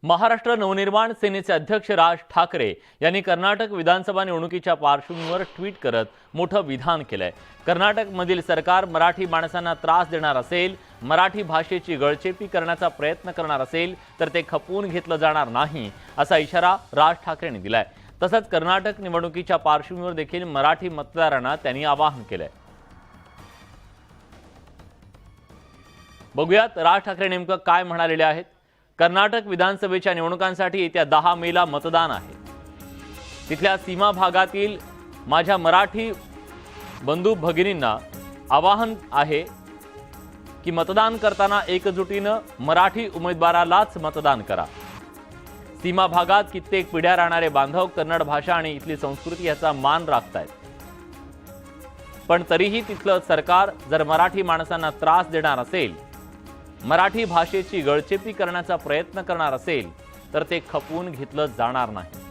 महाराष्ट्र नवनिर्माण सेनेचे अध्यक्ष राज ठाकरे यांनी कर्नाटक विधानसभा निवडणुकीच्या पार्श्वभूमीवर ट्विट करत मोठं विधान केलंय। कर्नाटकमधील सरकार मराठी माणसांना त्रास देणार असेल, मराठी भाषेची गळचेपी करण्याचा प्रयत्न करणार असेल तर ते खपवून घेतलं जाणार नाही, असा इशारा राज ठाकरेंनी दिलाय। तसंच कर्नाटक निवडणुकीच्या पार्श्वभूमीवर देखील मराठी मतदारांना त्यांनी आवाहन केलंय। बघूयात राज ठाकरे नेमकं काय म्हणालेले आहेत। कर्नाटक विधानसभेच्या निवडणुकांसाठी येत्या 10 मेला मतदान आहे। तिथल्या सीमा भागातील माझ्या मराठी बंधू भगिनींना आवाहन आहे की मतदान करताना एकजुटीनं मराठी उमेदवारालाच मतदान करा। सीमा भागात कित्येक पिढ्या राहणारे बांधव कन्नड भाषा आणि इथली संस्कृती याचा मान राखतायत, पण तरीही तिथलं सरकार जर मराठी माणसांना त्रास देणार असेल, मराठी भाषेची गळचेपी करण्याचा प्रयत्न करणार असेल तर ते खपवून घेतलं जाणार नाही।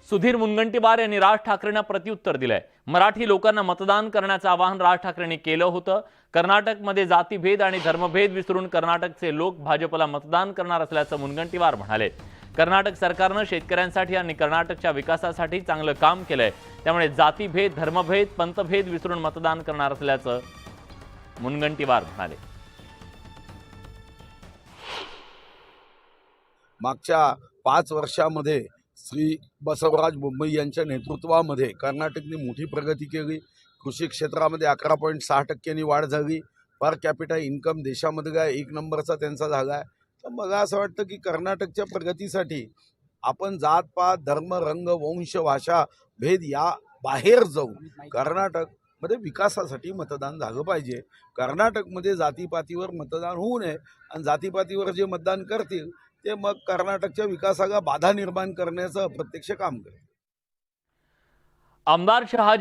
सुधीर मुनगंटीवार यांनी राज ठाकरेंना प्रत्युत्तर दिलंय। मराठी लोकांना मतदान करण्याचं आवाहन राज ठाकरेंनी केलं होतं। कर्नाटकमध्ये जातीभेद आणि धर्मभेद विसरून कर्नाटकचे लोक भाजपला मतदान करणार असल्याचं मुनगंटीवार म्हणाले। कर्नाटक सरकारनं शेतकऱ्यांसाठी आणि कर्नाटकच्या विकासासाठी चांगलं काम केलंय, त्यामुळे जातीभेद, धर्मभेद, पंथभेद विसरून मतदान करणार असल्याचं मुनगंटीवार म्हणाले। मागच्या 5 वर्षामध्ये श्री बसवराज बोम्मई यांच्या नेतृत्वामध्ये कर्नाटकने मोठी प्रगती केली। कृषी क्षेत्रामध्ये 11.6% वाढ झाली। पर कॅपिटा इन्कम देशामध्ये 1 नंबरचा त्यांचा झाला आहे। तर मला असं वाटतं की कर्नाटकच्या प्रगतीसाठी आपण जात पात, धर्म, रंग, वंश, भाषा भेद या बाहेर जाऊन कर्नाटकमध्ये विकासासाठी मतदान झालं पाहिजे। कर्नाटकमध्ये जातीपातीवर मतदान होऊ नये आणि जातीपातीवर जे मतदान करतील ते मग कर्नाटकच्या विकासाला बाधा निर्माण करण्याचं प्रत्यक्ष काम करेल। आमदार शहाजी